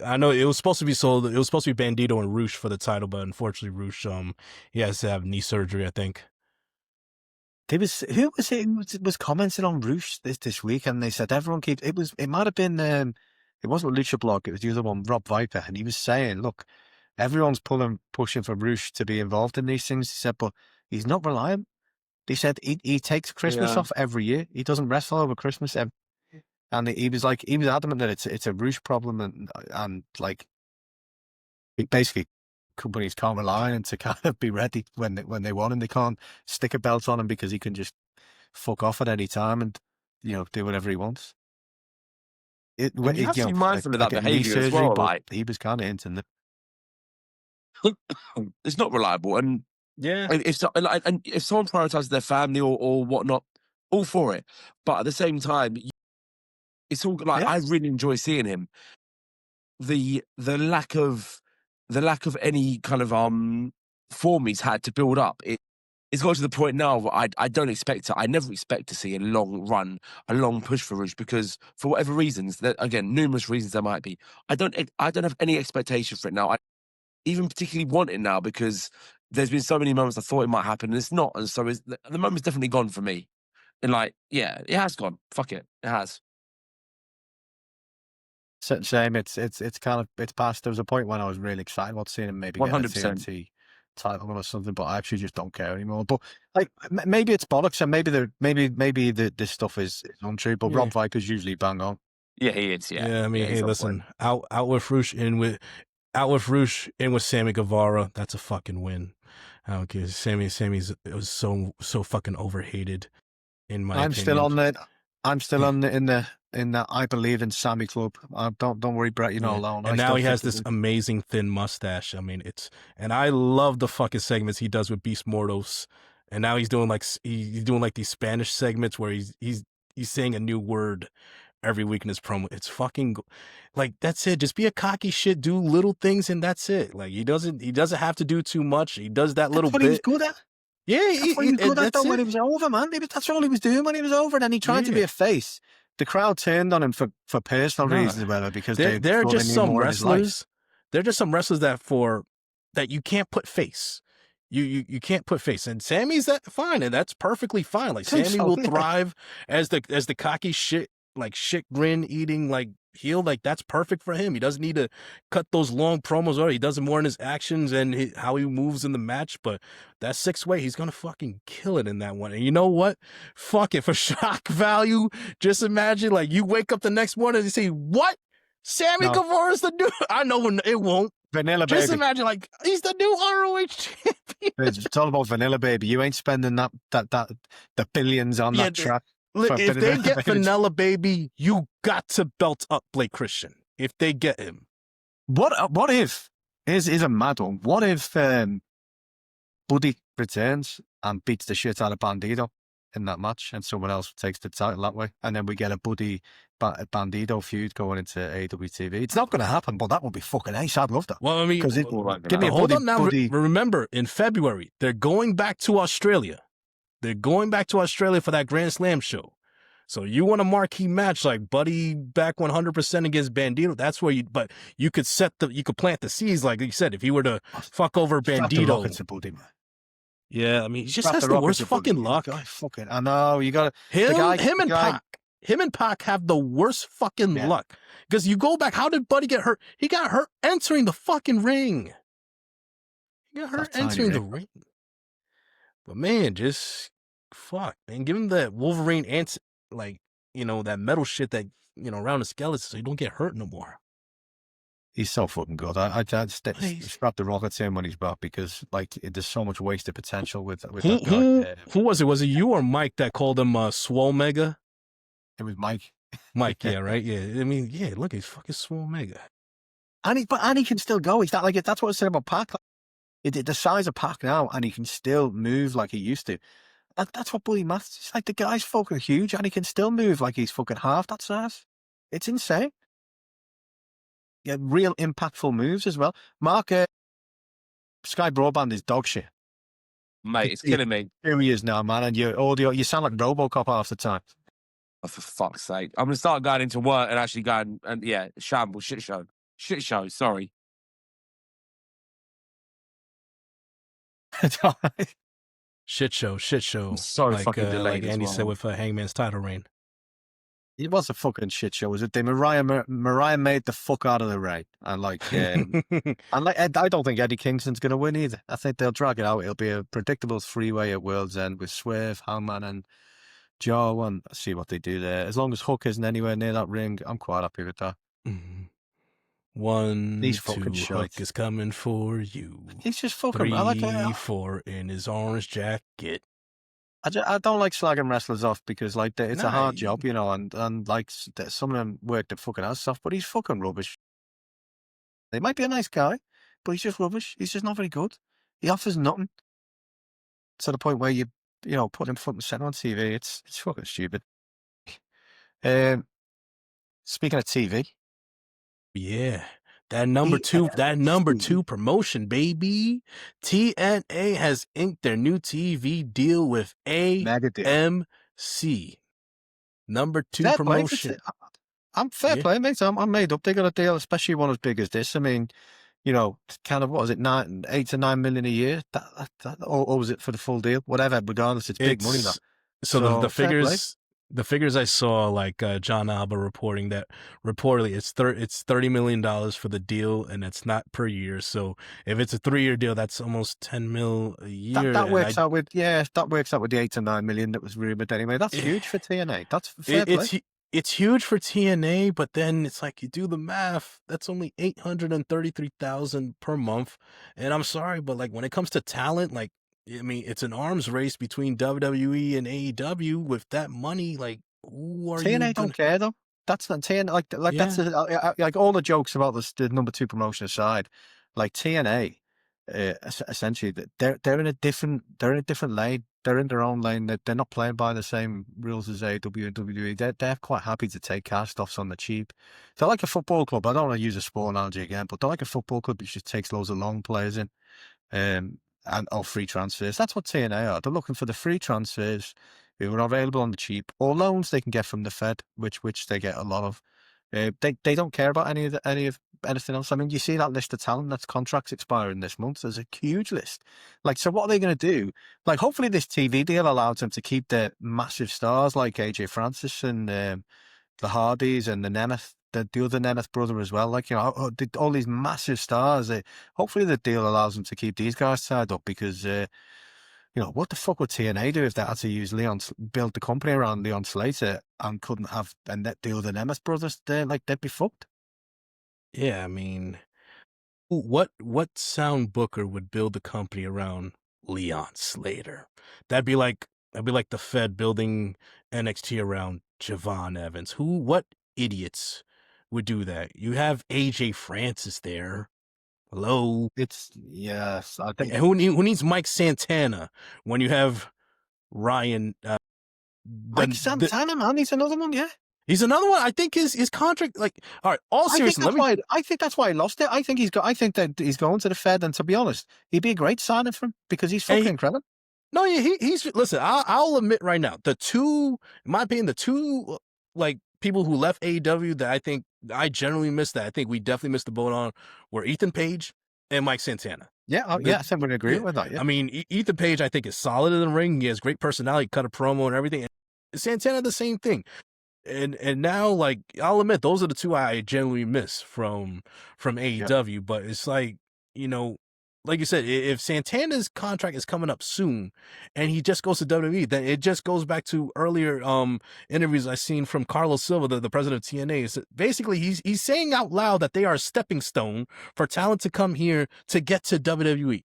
I know it was supposed to be sold. It was supposed to be Bandito and Roosh for the title, but unfortunately, Roosh he has to have knee surgery, I think. Who was commenting on Roosh this week, and they said everyone keeps it might have been it wasn't Lucha Blog, it was the other one, Rob Viper, and he was saying, look, everyone's pushing for Roosh to be involved in these things. He said, but he's not reliant. He said he takes Christmas off every year. He doesn't wrestle over Christmas, and he was adamant that it's a Roosh problem, and like basically companies can't rely on him to kind of be ready when they want him. They can't stick a belt on him because he can just fuck off at any time and do whatever he wants. You have to be mindful of that behaviour as well. Like, he was kind of hinting that it's not reliable, and yeah, if someone prioritizes their family or whatnot, all for it. But at the same time, it's all like, I really enjoy seeing him. The lack of any kind of form he's had to build up, it's got to the point now where I don't expect to. I never expect to see a long run, a long push for Rouge because for whatever reasons, that again, numerous reasons there might be. I don't have any expectation for it now. I even particularly want it now because there's been so many moments I thought it might happen and it's not, and so the moment's definitely gone for me. And like, yeah, it has gone. Fuck it, it has. Same. It's kind of it's past. There was a point when I was really excited about seeing him maybe get a 100%. TNT title or something, but I actually just don't care anymore. But like maybe it's bollocks, and maybe this stuff is untrue. But Rob Viker's usually bang on. Yeah, he is. Yeah. Yeah, I mean, hey, he's on listen, out with Rouge, in with Sammy Guevara. That's a fucking win. I don't care. Sammy's it was so fucking overhated. In my opinion. I'm still on in the I believe in Sammy club. Don't worry, Brett. You're not alone. And now he has this amazing thin mustache. I mean, and I love the fucking segments he does with Beast Mortos. And now he's doing like these Spanish segments where he's saying a new word every week in his promo. It's fucking like, that's it. Just be a cocky shit, do little things, and that's it. Like he doesn't have to do too much. He does that little bit. He was good at. Yeah, that's what he was good at though when he was over, man. That's all he was doing when he was over. And then he tried to be a face. The crowd turned on him for personal reasons, whether because they're just some wrestlers. They're just some wrestlers that you can't put face. You can't put face. And Sammy's fine, and that's perfectly fine. Like Sammy will thrive as the cocky shit, like shit grin eating like heel. Like that's perfect for him. He doesn't need to cut those long promos, or he does it more in his actions and how he moves in the match. But that 6-way, he's gonna fucking kill it in that one. And you know what? Fuck it, for shock value. Just imagine like you wake up the next morning and you say, "What? Sammy Guevara's the new." I know it won't. Vanilla Just Baby. imagine like he's the new ROH champion. It's all about Vanilla Baby. You ain't spending the billions on that track. If they get Vanilla Baby, you got to belt up Blake Christian. If they get him, what if is a mad one? What if Buddy returns and beats the shit out of Bandito in that match, and someone else takes the title that way, and then we get a Buddy Bandito feud going into AEW TV? It's not going to happen, but that would be fucking ace. I'd love that. Well, I mean, give me a hold Buddy, on now. Buddy. Remember, in February, they're going back to Australia. They're going back to Australia for that Grand Slam show. So you want a marquee match like Buddy back 100% against Bandito? That's where but you could plant the seeds, like you said, if he were to fuck over Bandito. Yeah, I mean, he just has the worst fucking luck. I know, you got Him and Pac have the worst fucking luck. Because you go back, how did Buddy get hurt? He got hurt entering the fucking ring. He got hurt entering the ring. But man, just fuck, man. Give him that Wolverine that metal shit that, around the skeleton so you don't get hurt no more. He's so fucking good. I'd strap the rockets in when he's back because there's so much wasted potential with that guy. Who was it? Was it you or Mike that called him Swole Mega? It was Mike. Mike, yeah, right? Yeah. I mean, yeah, look, he's fucking Swole Mega. And he can still go. He's not like it. That's what I said about Pac. The size of Pac now, and he can still move like he used to. That's what Buddy matters. It's like the guy's fucking huge, and he can still move like he's fucking half that size. It's insane. Yeah, real impactful moves as well. Mark, Sky Broadband is dog shit. Mate, it's killing me. Here he is now, man, and your audio, you sound like Robocop half the time. Oh, for fuck's sake. I'm going to start going into work and actually going, and shambles, shit show. Shit show, sorry. Shit show. I'm so fucking delayed like Andy said with Hangman's title reign. It was a fucking shit show, was it? Mariah made the fuck out of the ring, and I don't think Eddie Kingston's gonna win either. I think they'll drag it out. It'll be a predictable 3-way at World's End with Swerve, Hangman, and Joe, and see what they do there. As long as Hook isn't anywhere near that ring, I'm quite happy with that. Mm-hmm. 1, He's 2, fucking Hook is coming for you. He's just fucking 3, 4 in his orange jacket. I don't like slagging wrestlers off because it's a hard job, and some of them work their fucking ass off, but he's fucking rubbish. He might be a nice guy, but he's just rubbish. He's just not very good. He offers nothing to the point where you put him front and center on TV. It's fucking stupid. Speaking of TV, yeah, That number two promotion, baby. TNA has inked their new TV deal with Mega deal. AMC. Number 2 Fair play. promotion. I'm fair play, mate. I'm made up. They got a deal, especially one as big as this. I mean, you know, kind of, what was it, 8 to 9 million a year? Or was it for the full deal? Whatever, regardless, it's big money. That. So the fair play. the figures I saw, like John Alba reporting that reportedly it's $30 million for the deal, and it's not per year. So if it's a 3-year deal, that's almost 10 mil a year. That works out with the 8 to 9 million that was rumored anyway. That's huge for TNA. That's fair play. It's huge for TNA, but then it's like, you do the math, that's only $833,000 per month. And I'm sorry, but like, when it comes to talent, like, I mean, it's an arms race between WWE and AEW. With that money, like, who are TNA you? Don't care though. That's not TNA. That's like all the jokes about the number 2 promotion aside. Like TNA, essentially, they're in a different lane. They're in their own lane. They're not playing by the same rules as AEW and WWE. They're quite happy to take cast-offs on the cheap. They're like a football club. I don't want to use a sport analogy again, but they're like a football club which just takes loads of long players in, and free transfers. That's what TNA are. They're looking for the free transfers who are available on the cheap, or loans they can get from the Fed, which they get a lot of. They don't care about anything else. I mean, you see that list of talent that's contracts expiring this month. There's a huge list. Like, so what are they going to do? Like, hopefully this TV deal allows them to keep their massive stars like AJ Francis and the Hardys and the Nemeth, the other Nemeth brother as well. Like, you know, all these massive stars. Hopefully the deal allows them to keep these guys tied up, because you know, what the fuck would TNA do if they had to build the company around Leon Slater and couldn't have a net deal with the Nemeth brothers? They'd be fucked. Yeah, I mean, what sound booker would build the company around Leon Slater? That'd be like the Fed building NXT around Javon Evans. What idiots would do that? You have AJ Francis there. Hello. Yes, I think. Who needs Mike Santana when you have Ryan? Mike Santana, man, he's another one. Yeah, he's another one. I think his contract, like, all right, all seriously, I think that's why he lost it. I think that he's going to the Fed, and to be honest, he'd be a great signing for him because he's fucking incredible. No, yeah, he's listen. I'll admit right now, in my opinion, the two like people who left AEW that I think I generally missed, that I think we definitely missed the boat on, were Ethan Page and Mike Santana. Yeah, I think we're agree with that. Yeah. I mean, Ethan Page, I think, is solid in the ring. He has great personality, cut a promo and everything. And Santana, the same thing. And now, like, I'll admit, those are the two I genuinely miss from AEW. Yeah. But it's like, you know, like you said, if Santana's contract is coming up soon and he just goes to WWE, then it just goes back to earlier interviews I've seen from Carlos Silva, the president of TNA. So basically, he's saying out loud that they are a stepping stone for talent to come here to get to WWE.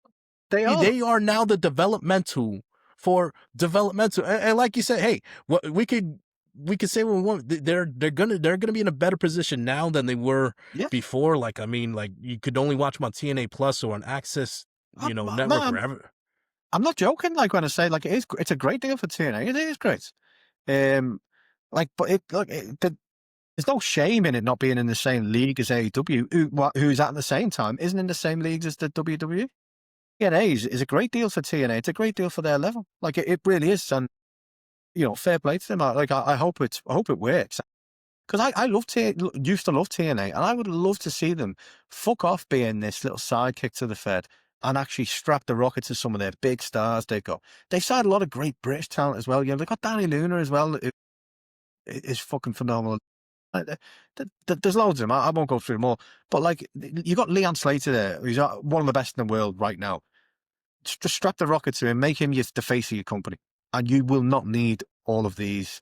They are now the developmental for developmental. And like you said, hey, what we could say what we want. They're gonna be in a better position now than they were before. Like, I mean, like, you could only watch them on TNA Plus or on Access, network, wherever. I'm not joking. Like, when I say, like, it's a great deal for TNA. It is great. There's no shame in it not being in the same league as AEW, who's at the same time isn't in the same leagues as the WWE. TNA is a great deal for TNA. It's a great deal for their level. Like, it really is. And, you know, fair play to them. Like, I hope it works, because I used to love TNA, and I would love to see them fuck off being this little sidekick to the Fed and actually strap the rocket to some of their big stars they've got. They've signed a lot of great British talent as well. You know, they've got Danny Luna as well. It is fucking phenomenal. There's loads of them. I won't go through them all. But, like, you got Leon Slater there, who's one of the best in the world right now. Just strap the rocket to him, make him the face of your company, and you will not need all of these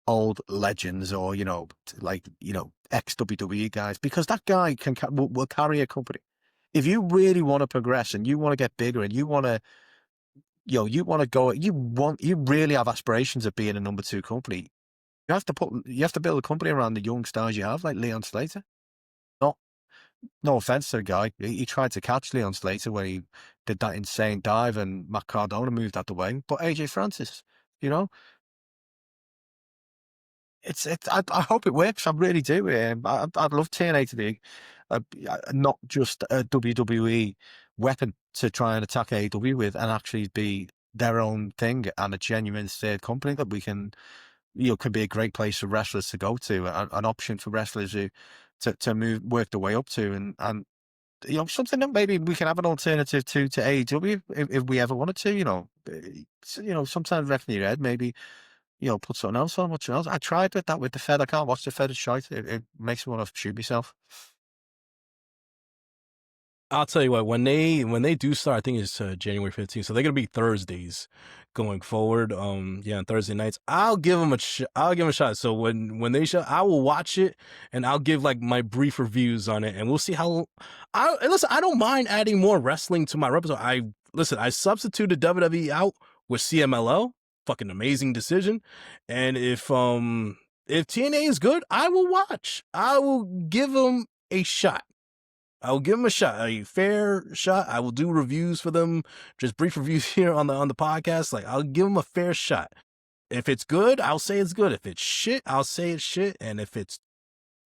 old legends or, ex-WWE guys, because that guy will carry a company. If you really want to progress and you want to get bigger and you want to, you really have aspirations of being a number 2 company, you have to build a company around the young stars you have, like Leon Slater. No offense to the guy. He tried to catch Leon Slater when he did that insane dive and Matt Cardona moved out the way. But AJ Francis, I hope it works. I really do. I'd love TNA to be not just a WWE weapon to try and attack AEW with, and actually be their own thing and a genuine third company that we can, could be a great place for wrestlers to go to, an option for wrestlers who to work their way up to, and something that maybe we can have an alternative to AEW if we ever wanted to. Sometimes wrecking your head, maybe. Put something else on, watch else. I tried with that with the Fed. I can't watch the Fed shite. It makes me want to shoot myself. I'll tell you what, when they do start, I think it's January 15th, so they're gonna be Thursdays going forward. On Thursday nights, I'll give them a shot. So when they show, I will watch it and I'll give like my brief reviews on it, and we'll see how. Listen, I don't mind adding more wrestling to my repertoire. I substituted WWE out with CMLL. Fucking amazing decision. And if TNA is good, I will watch. I will give them a shot. I will give them a shot, a fair shot. I will do reviews for them, just brief reviews here on the podcast. Like, I'll give them a fair shot. If it's good, I'll say it's good. If it's shit, I'll say it's shit. And if it's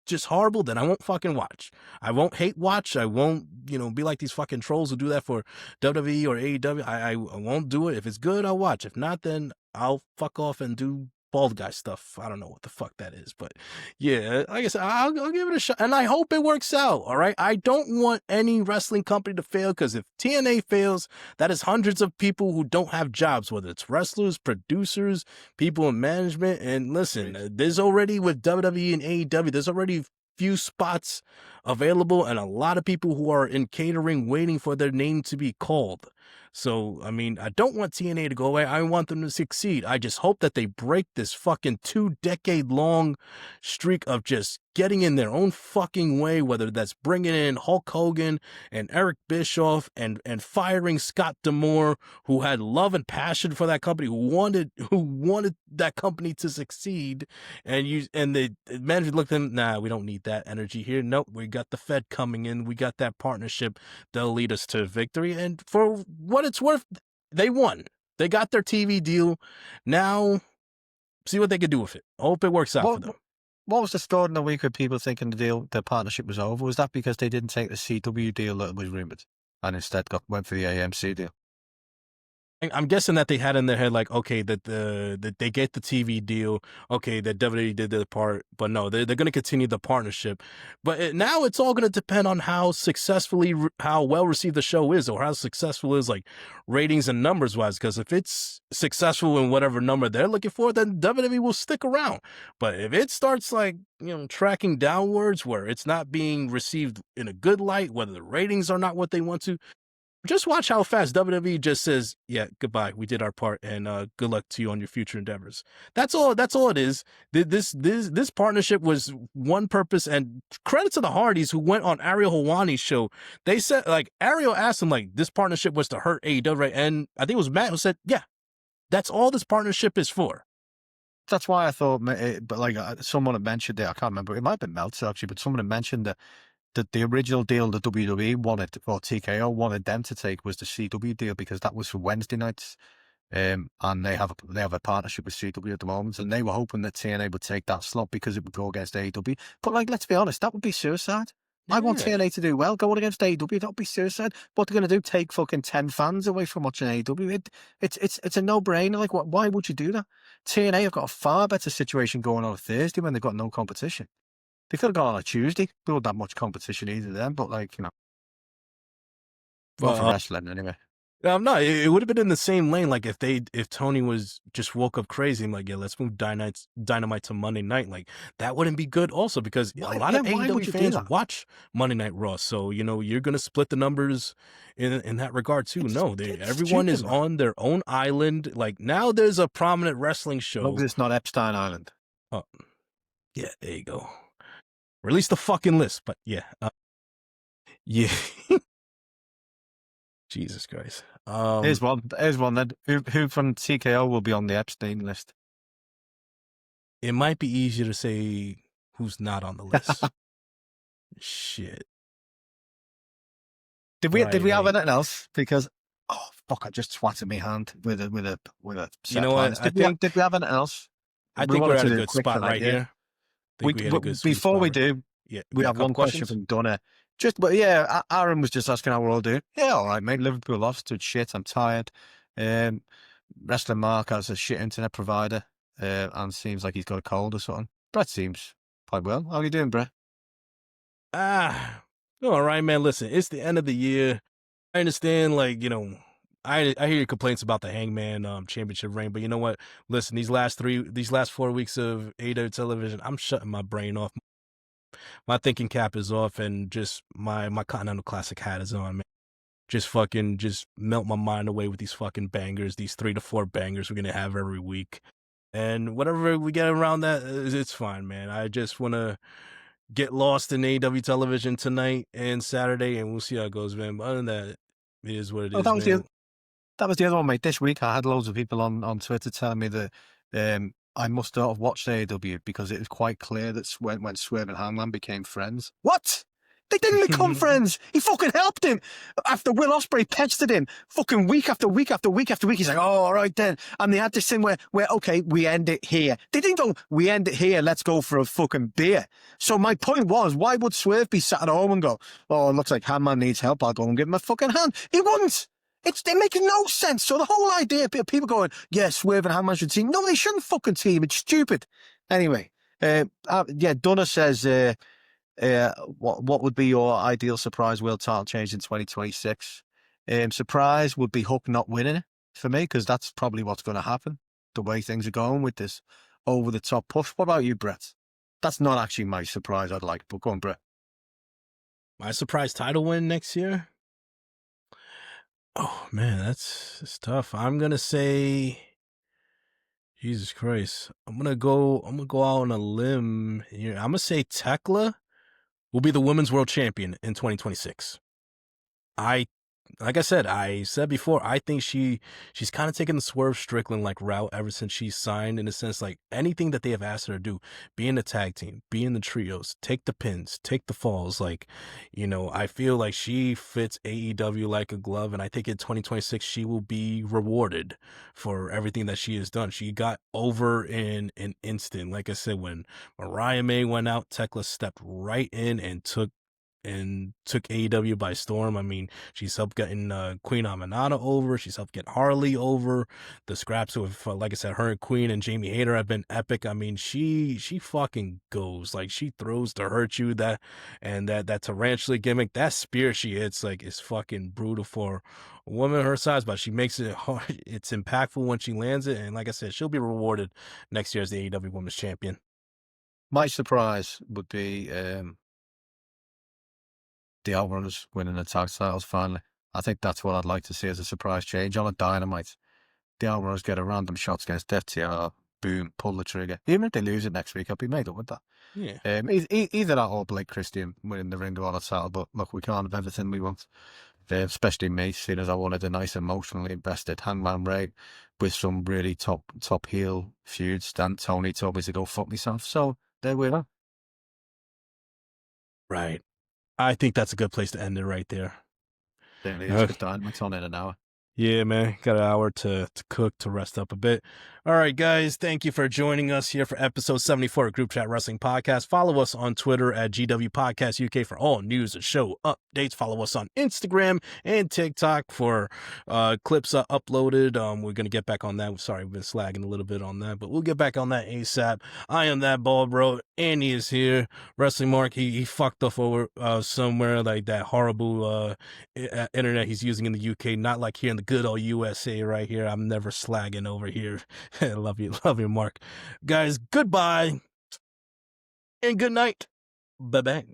just horrible, then I won't fucking watch. I won't hate watch. I won't, be like these fucking trolls who do that for WWE or AEW. I won't do it. If it's good, I'll watch. If not, then I'll fuck off and do bald guy stuff. I don't know what the fuck that is, but yeah, like I said, I'll give it a shot, and I hope it works out. All right, I don't want any wrestling company to fail, because if TNA fails, that is hundreds of people who don't have jobs, whether it's wrestlers, producers, people in management. And listen, there's already with WWE and AEW, there's already few spots available, and a lot of people who are in catering waiting for their name to be called. So, I mean, I don't want TNA to go away. I want them to succeed. I just hope that they break this fucking 2-decade-long streak of just getting in their own fucking way, whether that's bringing in Hulk Hogan and Eric Bischoff and firing Scott D'Amore, who had love and passion for that company, who wanted that company to succeed, and the management looked at them, nah, we don't need that energy here. Nope, we got the Fed coming in. We got that partnership. They'll lead us to victory. And for what it's worth, they won. They got their TV deal. Now, see what they can do with it. Hope it works out for them. What was the story in the week with people thinking the partnership was over? Was that because they didn't take the CW deal that was rumored and instead went for the AMC deal? I'm guessing that they had in their head, like, okay, that they get the TV deal, okay, that WWE did their part, but no, they're going to continue the partnership. But now it's all going to depend on how well received the show is, or how successful it is, like ratings and numbers wise. Because if it's successful in whatever number they're looking for, then WWE will stick around. But if it starts like tracking downwards, where it's not being received in a good light, whether the ratings are not what they want to, just watch how fast WWE just says, yeah, goodbye, we did our part, and good luck to you on your future endeavors. That's all it is. This partnership was one purpose, and credit to the Hardys who went on Ariel Helwani's show. They said, like, Ariel asked him, like, this partnership was to hurt AEW, right? And I think it was Matt who said, yeah, that's all this partnership is for. That's why I thought, but like someone had mentioned it, I can't remember, it might have been Meltzer actually, but someone had mentioned that the original deal the WWE wanted, or TKO wanted them to take, was the CW deal, because that was for Wednesday nights. And they have a partnership with CW at the moment, and they were hoping that TNA would take that slot because it would go against AEW. But like, let's be honest, that would be suicide. Yeah. I want TNA to do well, going against AEW. That would be suicide. What they're going to do? Take fucking 10 fans away from watching AEW? It's a no-brainer. Like, why would you do that? TNA have got a far better situation going on a Thursday when they've got no competition. They could have gone on a Tuesday. There wasn't that much competition either then, but like, not for wrestling anyway. No, it would have been in the same lane. Like if Tony was just woke up crazy, I'm like, yeah, let's move Dynamite to Monday night. Like that wouldn't be good also, because a lot of AEW fans watch Monday Night Raw. So, you're going to split the numbers in that regard too. Everyone is on their own island. Like now there's a prominent wrestling show. It's not Epstein Island. Oh, yeah, there you go. Release the fucking list, but yeah. Yeah. Jesus Christ. Here's one then. Who from TKO will be on the Epstein list? It might be easier to say who's not on the list. Shit. Did we have anything else? Because I just swatted my hand with a You know what? Did we have anything else? I we think we're wanted at to a do good quick spot tonight, right yeah. here. I think we hit a good sweet Before spot. we do, Yeah, we got a have couple one question questions? from Donna. Aaron was just asking how we're all doing. Yeah, all right, mate. Liverpool lost to shit. I'm tired. Wrestling Mark has a shit internet provider, and seems like he's got a cold or something. Brett seems quite well. How are you doing, Brett? All right, man. Listen, it's the end of the year. I understand, like, I hear your complaints about the Hangman championship reign, but you know what? Listen, these last 4 weeks of AEW television, I'm shutting my brain off. My thinking cap is off, and just my Continental Classic hat is on, man. Just melt my mind away with these fucking bangers, these 3 to 4 bangers we're gonna have every week. And whatever we get around that, it's fine, man. I just want to get lost in AEW television tonight and Saturday, and we'll see how it goes, man. But other than that, it is what it Oh, is, that was man. that was the other one, mate. This week I had loads of people on Twitter telling me that I must not have watched AEW because it was quite clear that when Swerve and Hangman became friends. What? They didn't become friends. He fucking helped him. After Will Ospreay pestered him fucking week after week after week after week. He's like, oh, all right then. And they had this thing where okay, we end it here. They didn't go, we end it here, let's go for a fucking beer. So my point was, why would Swerve be sat at home and go, oh, it looks like Hangman needs help, I'll go and give him a fucking hand. He wouldn't. It makes no sense. So the whole idea of people going, yeah, Swerve and Hangman should team. No, they shouldn't fucking team. It's stupid. Anyway, Donna says, what would be your ideal surprise world title change in 2026? Surprise would be Hook not winning it for me, because that's probably what's going to happen, the way things are going with this over-the-top push. What about you, Brett? That's not actually my surprise I'd like, but go on, Brett. My surprise title win next year? Oh, man, that's tough. I'm going to say, Jesus Christ. I'm going to go out on a limb here. I'm going to say Tekla will be the women's world champion in 2026. Like I said before, I think she's kind of taken the Swerve Strickland like route ever since she signed, in a sense, like anything that they have asked her to do, be in the tag team, be in the trios, take the pins, take the falls. Like, I feel like she fits AEW like a glove, and I think in 2026 she will be rewarded for everything that she has done. She got over in an instant. Like I said, when Mariah May went out, Tekla stepped right in and took AEW by storm. I mean, she's helped getting Queen Aminata over. She's helped get Harley over. The scraps with, like I said, her and Queen and Jamie Hayter have been epic. I mean, she fucking goes. Like, she throws to hurt you. That tarantula gimmick, that spear she hits, like, is fucking brutal for a woman her size, but she makes it hard. It's impactful when she lands it. And like I said, she'll be rewarded next year as the AEW Women's Champion. My surprise would be the Outrunners winning the tag titles finally. I think that's what I'd like to see as a surprise change on a Dynamite. The Outrunners get a random shots against FTR, boom, pull the trigger. Even if they lose it next week, I'll be made up with that. Yeah. Either that or Blake Christian winning the Ring of Honor title, but look, we can't have everything we want. Especially me, seeing as I wanted a nice emotionally invested Hangman Ray with some really top heel feuds. Dan Tony told me to go fuck myself, so there we are. Right. I think that's a good place to end it right there. Certainly is, because Dynamite's on in an hour. Yeah, man. Got an hour to cook, to rest up a bit. All right, guys. Thank you for joining us here for episode 74 of Group Chat Wrestling Podcast. Follow us on Twitter at GW Podcast UK for all news and show updates. Follow us on Instagram and TikTok for clips uploaded. We're going to get back on that. Sorry, we've been slagging a little bit on that, but we'll get back on that ASAP. I am that ball, bro. Andy is here. Wrestling Mark, he fucked off over somewhere, like that horrible internet he's using in the UK, not like here in the good old USA right here. I'm never slagging over here. Love you, Mark. Guys, goodbye and good night. Bye-bye.